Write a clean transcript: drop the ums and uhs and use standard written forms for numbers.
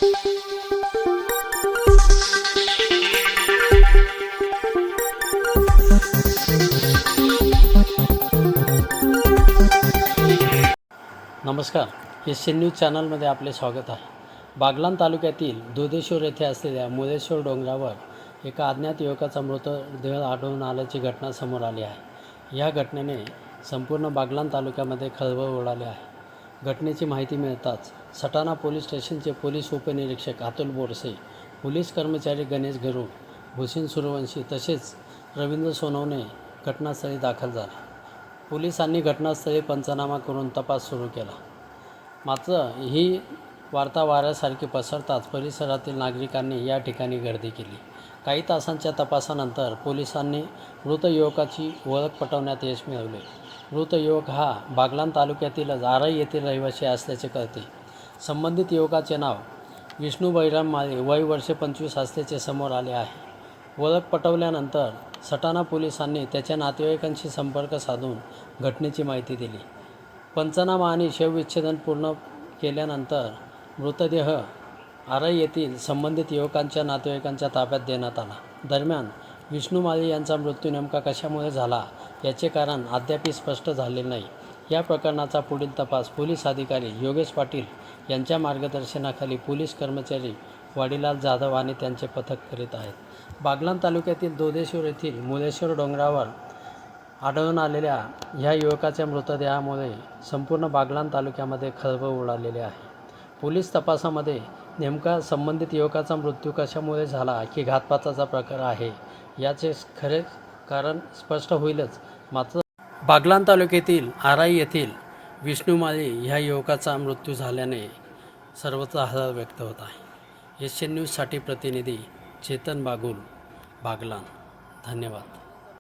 नमस्कार, SN news चॅनलमध्ये आपले स्वागत आहे। बागलाण तालुक्यातील दुधेश्वर येथे असलेल्या मुळेश्वर डोंगरावर एका अज्ञात युवकाचा मृतदेह आढळून आल्याची घटना समोर आली आहे। या घटनेने संपूर्ण बागलाण तालुक्यामध्ये खळबळ उडाली आहे। घटनेची माहिती मिळताच सटाणा पोलीस स्टेशनचे पोलीस उपनिरीक्षक अतुल बोरसे, पोलीस कर्मचारी गणेश घरू, भूषण सूर्यवंशी तसेच रवींद्र सोनवणे घटनास्थळी दाखल झाले। पोलिसांनी घटनास्थळी पंचनामा करून तपास सुरू केला। मात्र ही वार्ता वाऱ्यासारखी पसरताच परिसरातील नागरिकांनी या ठिकाणी गर्दी केली। काही तासांच्या तपासानंतर पोलिसांनी मृत युवकाची ओळख पटवण्यात यश मिळवले। मृत युवक हा बागलाण तालुक्यातीलच आरई येथील रहिवासी असल्याचे कळते। संबंधित युवकाचे नाव विष्णू बैराम माळे, वय वर्ष 25 असल्याचे समोर आले आहे। ओळख पटवल्यानंतर सटाणा पोलिसांनी त्याच्या नातेवाईकांशी संपर्क साधून घटनेची माहिती दिली। पंचनामा आणि शवविच्छेदन पूर्ण केल्यानंतर मृतदेह आरई येथील संबंधित युवकांच्या नातेवाईकांच्या ताब्यात देण्यात आला। दरम्यान विष्णू माळे यांचा मृत्यू नेमका कशामुळे झाला याचे कारण अद्याप स्पष्ट झाले नाही। या प्रकरणाचा पुढील तपास पोलीस अधिकारी योगेश पाटील यांच्या मार्गदर्शनाखाली पोलीस कर्मचारी वाडीलाल जाधव आणि त्यांचे पथक करीत आहेत। बागलाण तालुक्यातील दुधेश्वर येथील मुळेश्वर डोंगरावर आढळून आलेल्या ह्या युवकाच्या मृतदेहामुळे संपूर्ण बागलाण तालुक्यामध्ये खळबळ उडालेली आहे। पोलीस तपासामध्ये नेमका संबंधित युवकाचा मृत्यू कशामुळे झाला की घातपाताचा प्रकार आहे याचे खरे कारण स्पष्ट होईलच। मात्र बागलाण तालुक्यातील आरई येथील विष्णू माळे ह्या युवकाचा मृत्यू झाल्याने सर्वत्र हळहळ व्यक्त होत आहे। एसएन न्यूजसाठी प्रतिनिधी चेतन बागुल, बागलाण। धन्यवाद।